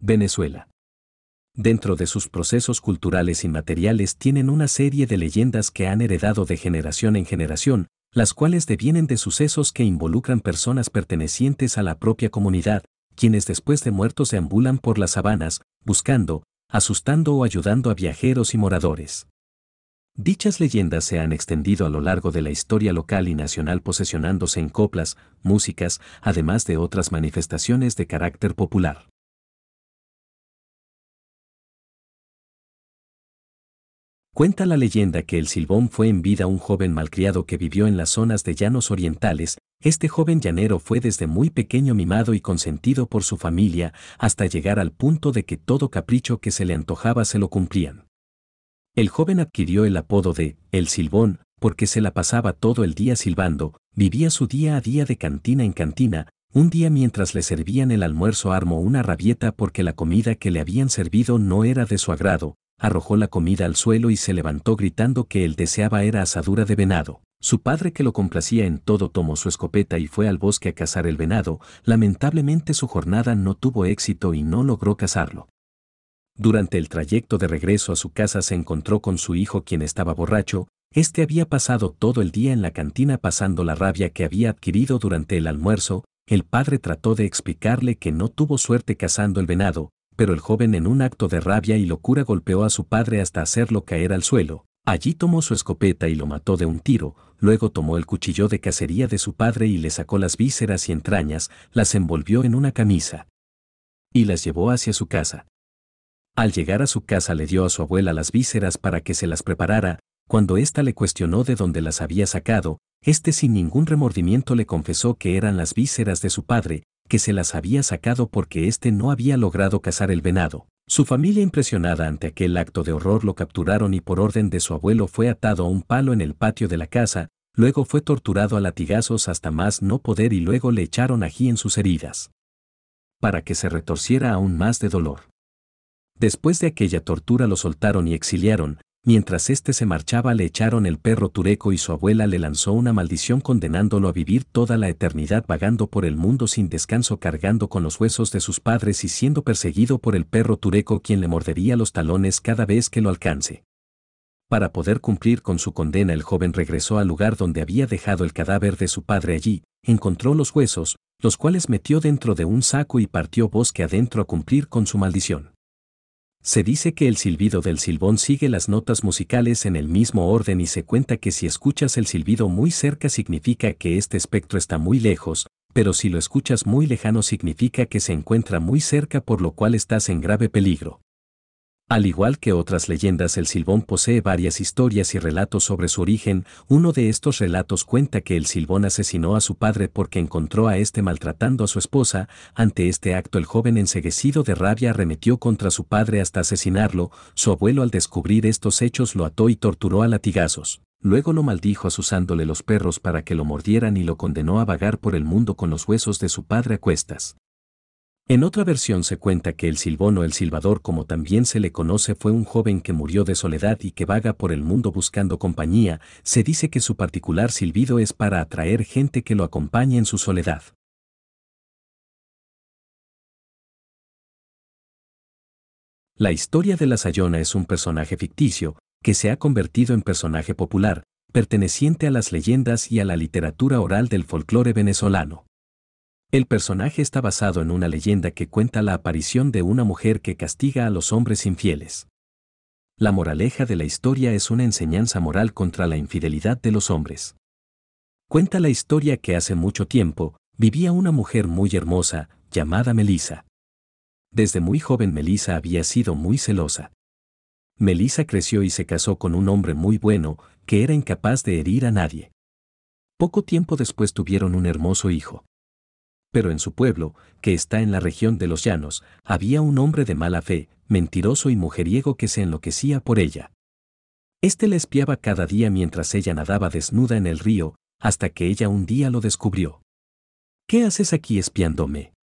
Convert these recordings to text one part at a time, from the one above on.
Venezuela. Dentro de sus procesos culturales inmateriales tienen una serie de leyendas que han heredado de generación en generación, las cuales devienen de sucesos que involucran personas pertenecientes a la propia comunidad, quienes después de muertos deambulan por las sabanas, buscando, asustando o ayudando a viajeros y moradores. Dichas leyendas se han extendido a lo largo de la historia local y nacional posesionándose en coplas, músicas, además de otras manifestaciones de carácter popular. Cuenta la leyenda que el Silbón fue en vida un joven malcriado que vivió en las zonas de llanos orientales. Este joven llanero fue desde muy pequeño mimado y consentido por su familia, hasta llegar al punto de que todo capricho que se le antojaba se lo cumplían. El joven adquirió el apodo de El Silbón, porque se la pasaba todo el día silbando, vivía su día a día de cantina en cantina. Un día mientras le servían el almuerzo armó una rabieta porque la comida que le habían servido no era de su agrado. Arrojó la comida al suelo y se levantó gritando que él deseaba era asadura de venado. Su padre, que lo complacía en todo, tomó su escopeta y fue al bosque a cazar el venado. Lamentablemente su jornada no tuvo éxito y no logró cazarlo. Durante el trayecto de regreso a su casa se encontró con su hijo, quien estaba borracho. Este había pasado todo el día en la cantina pasando la rabia que había adquirido durante el almuerzo. El padre trató de explicarle que no tuvo suerte cazando el venado, pero el joven, en un acto de rabia y locura, golpeó a su padre hasta hacerlo caer al suelo. Allí tomó su escopeta y lo mató de un tiro. Luego tomó el cuchillo de cacería de su padre y le sacó las vísceras y entrañas, las envolvió en una camisa y las llevó hacia su casa. Al llegar a su casa le dio a su abuela las vísceras para que se las preparara. Cuando ésta le cuestionó de dónde las había sacado, este sin ningún remordimiento le confesó que eran las vísceras de su padre, que se las había sacado porque éste no había logrado cazar el venado. Su familia, impresionada ante aquel acto de horror, lo capturaron y por orden de su abuelo fue atado a un palo en el patio de la casa. Luego fue torturado a latigazos hasta más no poder y luego le echaron ají en sus heridas para que se retorciera aún más de dolor. Después de aquella tortura lo soltaron y exiliaron. Mientras éste se marchaba le echaron el perro tureco y su abuela le lanzó una maldición condenándolo a vivir toda la eternidad vagando por el mundo sin descanso, cargando con los huesos de sus padres y siendo perseguido por el perro tureco, quien le mordería los talones cada vez que lo alcance. Para poder cumplir con su condena, el joven regresó al lugar donde había dejado el cadáver de su padre. Allí encontró los huesos, los cuales metió dentro de un saco y partió bosque adentro a cumplir con su maldición. Se dice que el silbido del silbón sigue las notas musicales en el mismo orden y se cuenta que si escuchas el silbido muy cerca significa que este espectro está muy lejos, pero si lo escuchas muy lejano significa que se encuentra muy cerca, por lo cual estás en grave peligro. Al igual que otras leyendas, el Silbón posee varias historias y relatos sobre su origen. Uno de estos relatos cuenta que el Silbón asesinó a su padre porque encontró a este maltratando a su esposa. Ante este acto, el joven, enceguecido de rabia, arremetió contra su padre hasta asesinarlo. Su abuelo, al descubrir estos hechos, lo ató y torturó a latigazos. Luego lo maldijo asusándole los perros para que lo mordieran y lo condenó a vagar por el mundo con los huesos de su padre a cuestas. En otra versión se cuenta que el Silbón, o el Silbador como también se le conoce, fue un joven que murió de soledad y que vaga por el mundo buscando compañía. Se dice que su particular silbido es para atraer gente que lo acompañe en su soledad. La historia de la Sayona es un personaje ficticio que se ha convertido en personaje popular, perteneciente a las leyendas y a la literatura oral del folclore venezolano. El personaje está basado en una leyenda que cuenta la aparición de una mujer que castiga a los hombres infieles. La moraleja de la historia es una enseñanza moral contra la infidelidad de los hombres. Cuenta la historia que hace mucho tiempo vivía una mujer muy hermosa, llamada Melisa. Desde muy joven Melisa había sido muy celosa. Melisa creció y se casó con un hombre muy bueno, que era incapaz de herir a nadie. Poco tiempo después tuvieron un hermoso hijo. Pero en su pueblo, que está en la región de los llanos, había un hombre de mala fe, mentiroso y mujeriego, que se enloquecía por ella. Este la espiaba cada día mientras ella nadaba desnuda en el río, hasta que ella un día lo descubrió. «¿Qué haces aquí espiándome?»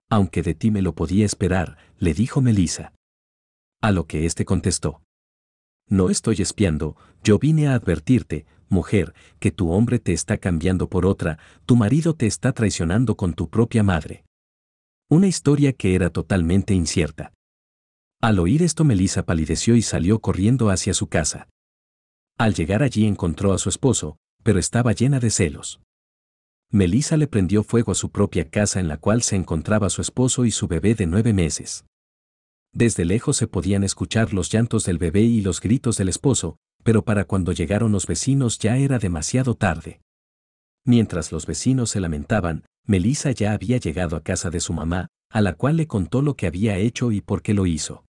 «Aunque de ti me lo podía esperar», le dijo Melisa. A lo que éste contestó: «No estoy espiando, yo vine a advertirte, mujer, que tu hombre te está cambiando por otra, tu marido te está traicionando con tu propia madre». Una historia que era totalmente incierta. Al oír esto, Melissa palideció y salió corriendo hacia su casa. Al llegar allí encontró a su esposo, pero estaba llena de celos. Melissa le prendió fuego a su propia casa en la cual se encontraba su esposo y su bebé de 9 meses. Desde lejos se podían escuchar los llantos del bebé y los gritos del esposo, pero para cuando llegaron los vecinos ya era demasiado tarde. Mientras los vecinos se lamentaban, Melissa ya había llegado a casa de su mamá, a la cual le contó lo que había hecho y por qué lo hizo.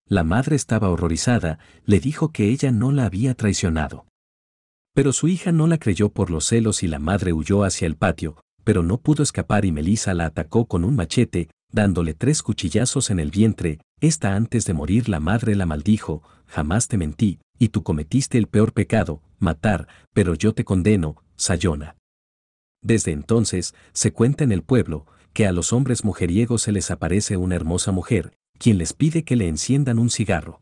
La madre estaba horrorizada, le dijo que ella no la había traicionado. Pero su hija no la creyó por los celos y la madre huyó hacia el patio, pero no pudo escapar y Melissa la atacó con un machete, dándole 3 cuchillazos en el vientre. Esta antes de morir la madre la maldijo: jamás te mentí, y tú cometiste el peor pecado, matar, pero yo te condeno, Sayona. Desde entonces, se cuenta en el pueblo, que a los hombres mujeriegos se les aparece una hermosa mujer, quien les pide que le enciendan un cigarro.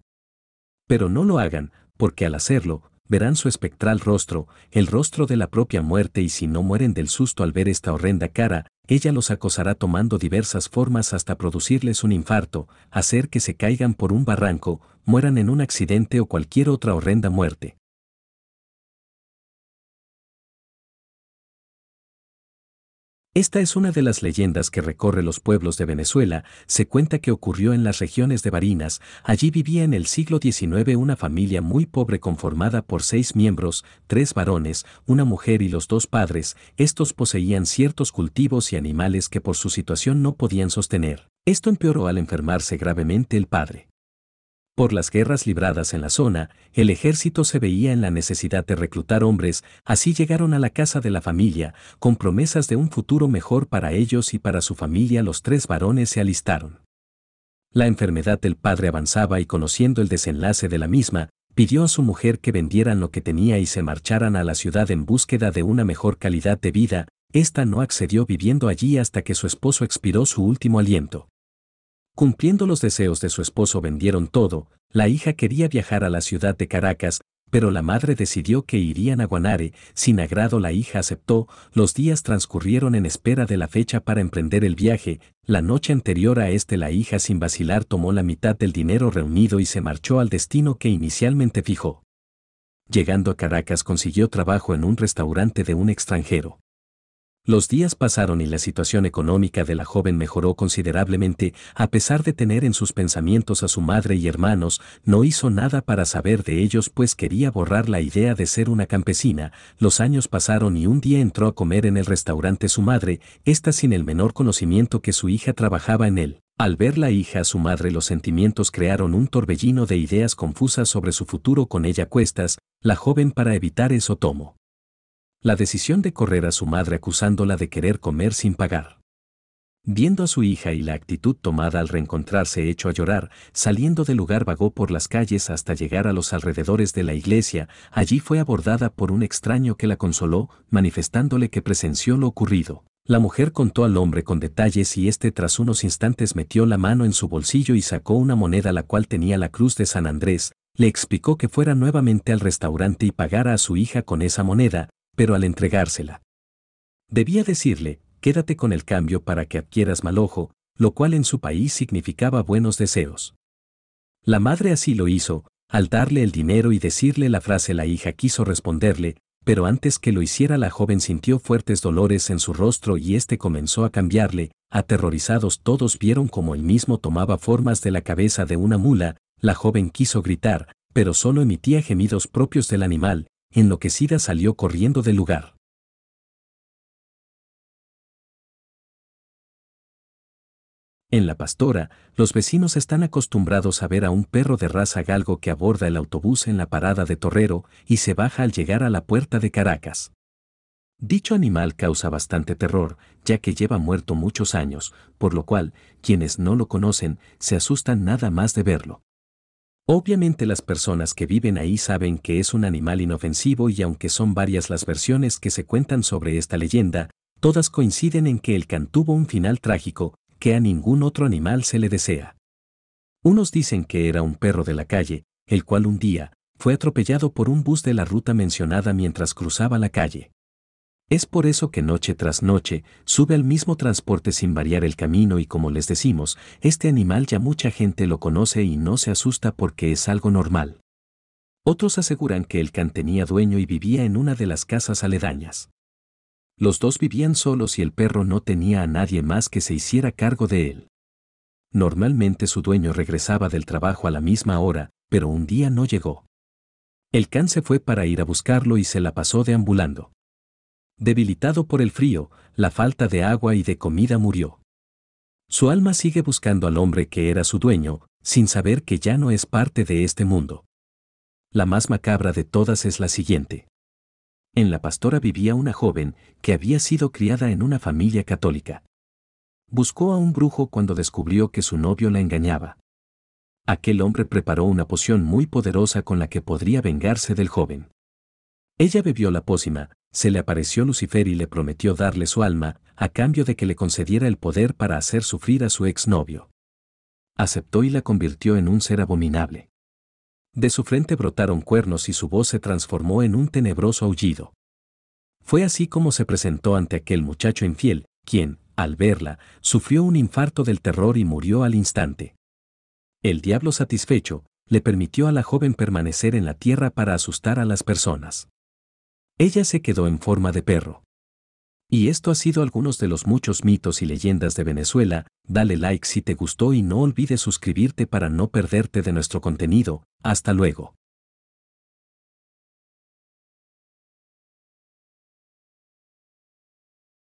Pero no lo hagan, porque al hacerlo, verán su espectral rostro, el rostro de la propia muerte, y si no mueren del susto al ver esta horrenda cara, ella los acosará tomando diversas formas hasta producirles un infarto, hacer que se caigan por un barranco, mueran en un accidente o cualquier otra horrenda muerte. Esta es una de las leyendas que recorre los pueblos de Venezuela. Se cuenta que ocurrió en las regiones de Barinas. Allí vivía en el siglo XIX una familia muy pobre conformada por 6 miembros, 3 varones, una mujer y los 2 padres. Estos poseían ciertos cultivos y animales que por su situación no podían sostener. Esto empeoró al enfermarse gravemente el padre. Por las guerras libradas en la zona, el ejército se veía en la necesidad de reclutar hombres. Así llegaron a la casa de la familia, con promesas de un futuro mejor para ellos y para su familia. Los 3 varones se alistaron. La enfermedad del padre avanzaba y, conociendo el desenlace de la misma, pidió a su mujer que vendieran lo que tenía y se marcharan a la ciudad en búsqueda de una mejor calidad de vida. Esta no accedió, viviendo allí hasta que su esposo expiró su último aliento. Cumpliendo los deseos de su esposo, vendieron todo. La hija quería viajar a la ciudad de Caracas, pero la madre decidió que irían a Guanare. Sin agrado, la hija aceptó. Los días transcurrieron en espera de la fecha para emprender el viaje. La noche anterior a la hija sin vacilar tomó la mitad del dinero reunido y se marchó al destino que inicialmente fijó. Llegando a Caracas, consiguió trabajo en un restaurante de un extranjero. Los días pasaron y la situación económica de la joven mejoró considerablemente. A pesar de tener en sus pensamientos a su madre y hermanos, no hizo nada para saber de ellos, pues quería borrar la idea de ser una campesina. Los años pasaron y un día entró a comer en el restaurante su madre, esta sin el menor conocimiento que su hija trabajaba en él. Al ver la hija a su madre, los sentimientos crearon un torbellino de ideas confusas sobre su futuro con ella a cuestas. La joven, para evitar eso, tomó la decisión de correr a su madre acusándola de querer comer sin pagar. Viendo a su hija y la actitud tomada al reencontrarse, echó a llorar. Saliendo del lugar, vagó por las calles hasta llegar a los alrededores de la iglesia. Allí fue abordada por un extraño que la consoló, manifestándole que presenció lo ocurrido. La mujer contó al hombre con detalles y tras unos instantes metió la mano en su bolsillo y sacó una moneda la cual tenía la cruz de San Andrés. Le explicó que fuera nuevamente al restaurante y pagara a su hija con esa moneda, pero al entregársela, debía decirle: quédate con el cambio para que adquieras mal ojo, lo cual en su país significaba buenos deseos. La madre así lo hizo. Al darle el dinero y decirle la frase, la hija quiso responderle, pero antes que lo hiciera, la joven sintió fuertes dolores en su rostro y comenzó a cambiarle. Aterrorizados, todos vieron cómo él mismo tomaba formas de la cabeza de una mula. La joven quiso gritar, pero solo emitía gemidos propios del animal. Enloquecida, salió corriendo del lugar. En La Pastora, los vecinos están acostumbrados a ver a un perro de raza galgo que aborda el autobús en la parada de Torrero y se baja al llegar a la puerta de Caracas. Dicho animal causa bastante terror, ya que lleva muerto muchos años, por lo cual, quienes no lo conocen, se asustan nada más de verlo. Obviamente las personas que viven ahí saben que es un animal inofensivo, y aunque son varias las versiones que se cuentan sobre esta leyenda, todas coinciden en que el can tuvo un final trágico, que a ningún otro animal se le desea. Unos dicen que era un perro de la calle, el cual un día fue atropellado por un bus de la ruta mencionada mientras cruzaba la calle. Es por eso que noche tras noche sube al mismo transporte sin variar el camino y como les decimos, este animal ya mucha gente lo conoce y no se asusta porque es algo normal. Otros aseguran que el can tenía dueño y vivía en una de las casas aledañas. Los dos vivían solos y el perro no tenía a nadie más que se hiciera cargo de él. Normalmente su dueño regresaba del trabajo a la misma hora, pero un día no llegó. El can se fue para ir a buscarlo y se la pasó deambulando. Debilitado por el frío, la falta de agua y de comida murió. Su alma sigue buscando al hombre que era su dueño, sin saber que ya no es parte de este mundo. La más macabra de todas es la siguiente. En La Pastora vivía una joven que había sido criada en una familia católica. Buscó a un brujo cuando descubrió que su novio la engañaba. Aquel hombre preparó una poción muy poderosa con la que podría vengarse del joven. Ella bebió la pócima, se le apareció Lucifer y le prometió darle su alma, a cambio de que le concediera el poder para hacer sufrir a su exnovio. Aceptó y la convirtió en un ser abominable. De su frente brotaron cuernos y su voz se transformó en un tenebroso aullido. Fue así como se presentó ante aquel muchacho infiel, quien, al verla, sufrió un infarto del terror y murió al instante. El diablo satisfecho, le permitió a la joven permanecer en la tierra para asustar a las personas. Ella se quedó en forma de perro. Y esto ha sido algunos de los muchos mitos y leyendas de Venezuela. Dale like si te gustó y no olvides suscribirte para no perderte de nuestro contenido. Hasta luego.